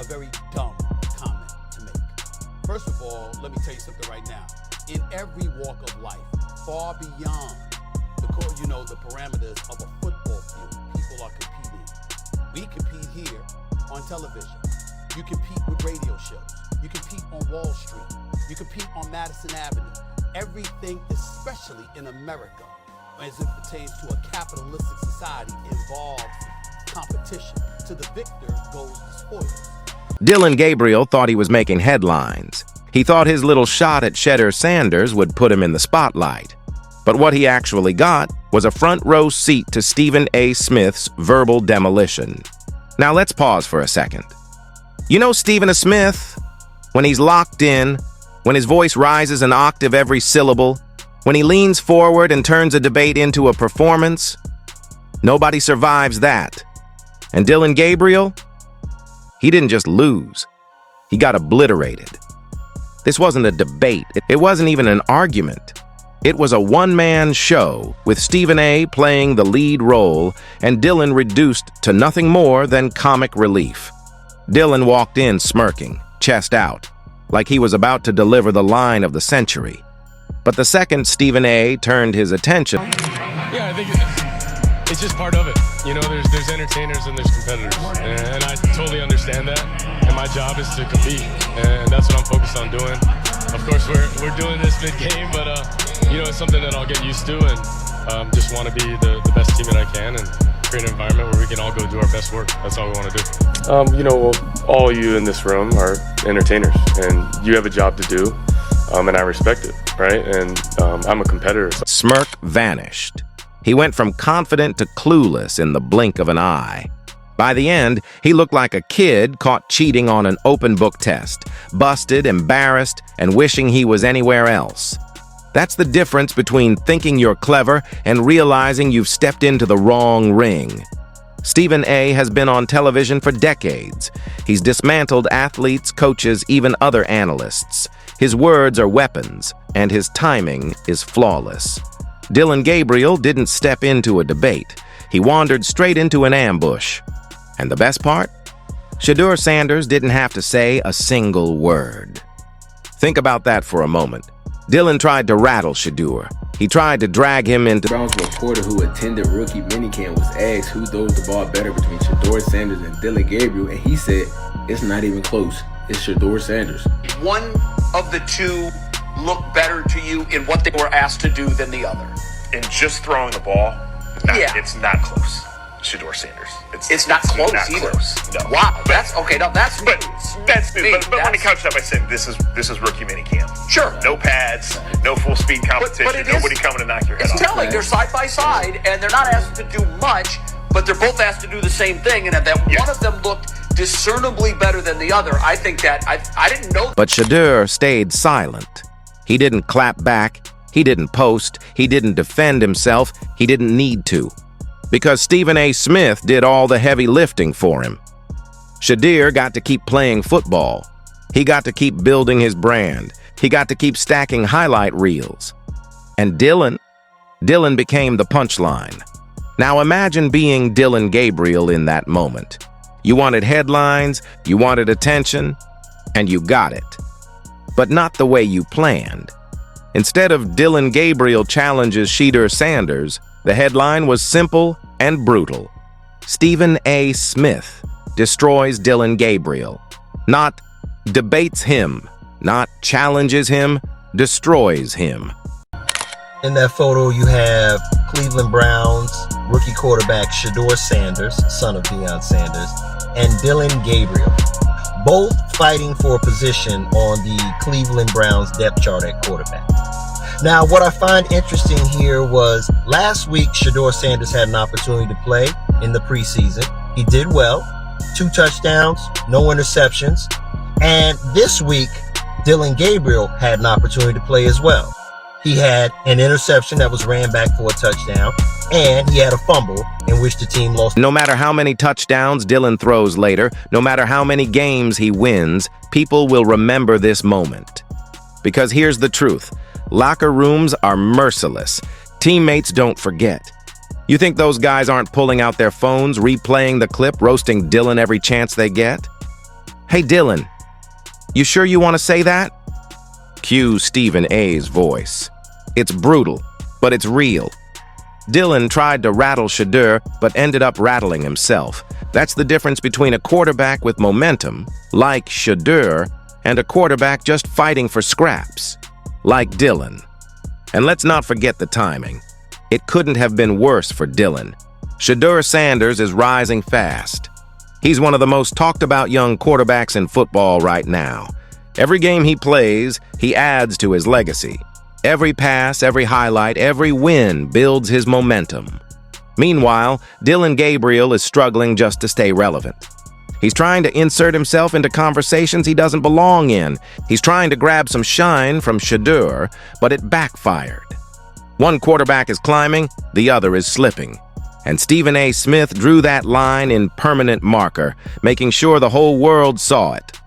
a very dumb comment to make. First of all, let me tell you something right now. In every walk of life, far beyond the parameters of a football field, people are competing. We compete here on television. You compete with radio shows. You compete on Wall Street. You compete on Madison Avenue. Everything, especially in America, as it pertains to a capitalistic society, involves competition. To the victor goes the spoils. Dillon Gabriel thought he was making headlines. He thought his little shot at Shedeur Sanders would put him in the spotlight. But what he actually got was a front row seat to Stephen A. Smith's verbal demolition. Now let's pause for a second. You know Stephen A. Smith? When he's locked in, when his voice rises an octave every syllable, when he leans forward and turns a debate into a performance, nobody survives that. And Dillon Gabriel? He didn't just lose. He got obliterated. This wasn't a debate. It wasn't even an argument. It was a one-man show with Stephen A. playing the lead role and Dillon reduced to nothing more than comic relief. Dillon walked in smirking, chest out, like he was about to deliver the line of the century. But the second Stephen A. turned his attention... Yeah, I think it's just part of it. You know, there's entertainers and there's competitors, and I totally understand that. And my job is to compete, and that's what I'm focused on doing. Of course, we're doing this mid-game, but it's something that I'll get used to, and just want to be the best teammate I can, and create an environment where we can all go do our best work. That's all we want to do. All of you in this room are entertainers, and you have a job to do, and I respect it, right? And I'm a competitor. Smirk vanished. He went from confident to clueless in the blink of an eye. By the end, he looked like a kid caught cheating on an open book test, busted, embarrassed, and wishing he was anywhere else. That's the difference between thinking you're clever and realizing you've stepped into the wrong ring. Stephen A. has been on television for decades. He's dismantled athletes, coaches, even other analysts. His words are weapons, and his timing is flawless. Dillon Gabriel didn't step into a debate. He wandered straight into an ambush. And the best part? Shedeur Sanders didn't have to say a single word. Think about that for a moment. Dillon tried to rattle Shedeur. He tried to drag him into... Browns reporter who attended rookie minicamp was asked who throws the ball better between Shedeur Sanders and Dillon Gabriel, and he said, it's not even close. It's Shedeur Sanders. One of the two look better to you in what they were asked to do than the other. In just throwing the ball, it's not close. Shedeur Sanders. It's not close not either. Close. No. Wow, that's okay. Now that's but news. that's new. But let me couch that by saying this is rookie minicamp. Sure. No pads, no full speed competition. But nobody coming to knock your head off. It's telling. They're side by side, and they're not asked to do much, but they're both asked to do the same thing. And that one of them looked discernibly better than the other. I think that I didn't know. But Shedeur stayed silent. He didn't clap back. He didn't post. He didn't defend himself. He didn't need to. Because Stephen A. Smith did all the heavy lifting for him. Shedeur got to keep playing football. He got to keep building his brand. He got to keep stacking highlight reels. And Dillon became the punchline. Now imagine being Dillon Gabriel in that moment. You wanted headlines, you wanted attention, and you got it. But not the way you planned. Instead of Dillon Gabriel challenges Shedeur Sanders, the headline was simple and brutal. Stephen A. Smith destroys Dillon Gabriel. Not debates him, not challenges him, destroys him. In that photo, you have Cleveland Browns rookie quarterback Shedeur Sanders, son of Deion Sanders, and Dillon Gabriel, both fighting for a position on the Cleveland Browns depth chart at quarterback. Now, what I find interesting here was last week, Shedeur Sanders had an opportunity to play in the preseason. He did well, 2 touchdowns, no interceptions. And this week, Dillon Gabriel had an opportunity to play as well. He had an interception that was ran back for a touchdown, and he had a fumble in which the team lost. No matter how many touchdowns Dillon throws later, no matter how many games he wins, people will remember this moment. Because here's the truth. Locker rooms are merciless. Teammates don't forget. You think those guys aren't pulling out their phones, replaying the clip, roasting Dillon every chance they get? Hey, Dillon, you sure you want to say that? Cue Stephen A's voice. It's brutal, but it's real. Dillon tried to rattle Shedeur, but ended up rattling himself. That's the difference between a quarterback with momentum, like Shedeur, and a quarterback just fighting for scraps, like Dillon. And let's not forget the timing. It couldn't have been worse for Dillon. Shedeur Sanders is rising fast. He's one of the most talked about young quarterbacks in football right now. Every game he plays, he adds to his legacy. Every pass, every highlight, every win builds his momentum. Meanwhile, Dillon Gabriel is struggling just to stay relevant. He's trying to insert himself into conversations he doesn't belong in. He's trying to grab some shine from Shedeur, but it backfired. One quarterback is climbing, the other is slipping. And Stephen A. Smith drew that line in permanent marker, making sure the whole world saw it.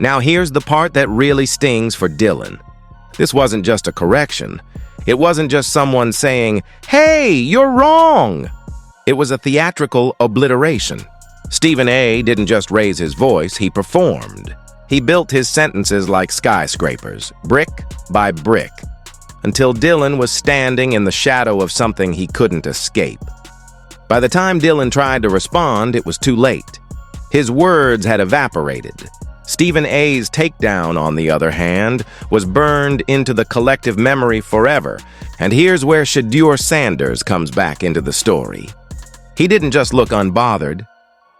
Now here's the part that really stings for Dillon. This wasn't just a correction. It wasn't just someone saying, "Hey, you're wrong!" It was a theatrical obliteration. Stephen A. didn't just raise his voice, he performed. He built his sentences like skyscrapers, brick by brick, until Dillon was standing in the shadow of something he couldn't escape. By the time Dillon tried to respond, it was too late. His words had evaporated. Stephen A's takedown, on the other hand, was burned into the collective memory forever. And here's where Shedeur Sanders comes back into the story. He didn't just look unbothered,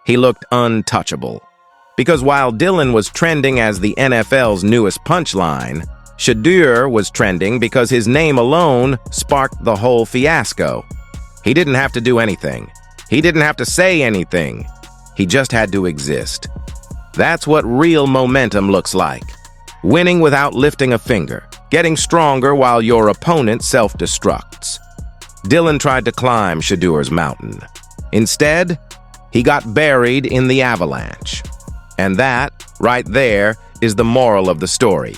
he looked untouchable. Because while Dillon was trending as the NFL's newest punchline, Shedeur was trending because his name alone sparked the whole fiasco. He didn't have to do anything. He didn't have to say anything. He just had to exist. That's what real momentum looks like. Winning without lifting a finger, getting stronger while your opponent self-destructs. Dillon tried to climb Shedeur's mountain. Instead, he got buried in the avalanche. And that, right there, is the moral of the story.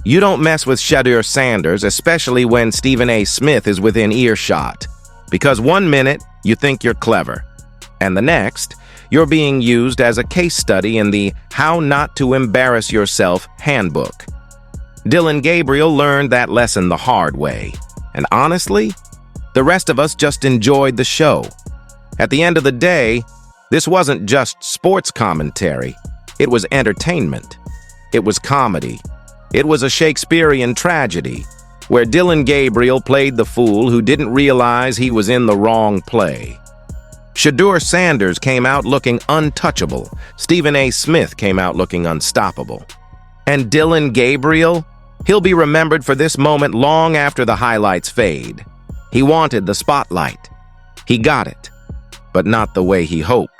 You don't mess with Shedeur Sanders, especially when Stephen A. Smith is within earshot. Because one minute, you think you're clever. And the next, you're being used as a case study in the How Not to Embarrass Yourself handbook. Dillon Gabriel learned that lesson the hard way. And honestly, the rest of us just enjoyed the show. At the end of the day, this wasn't just sports commentary. It was entertainment. It was comedy. It was a Shakespearean tragedy, where Dillon Gabriel played the fool who didn't realize he was in the wrong play. Shedeur Sanders came out looking untouchable. Stephen A. Smith came out looking unstoppable. And Dillon Gabriel? He'll be remembered for this moment long after the highlights fade. He wanted the spotlight. He got it, but not the way he hoped.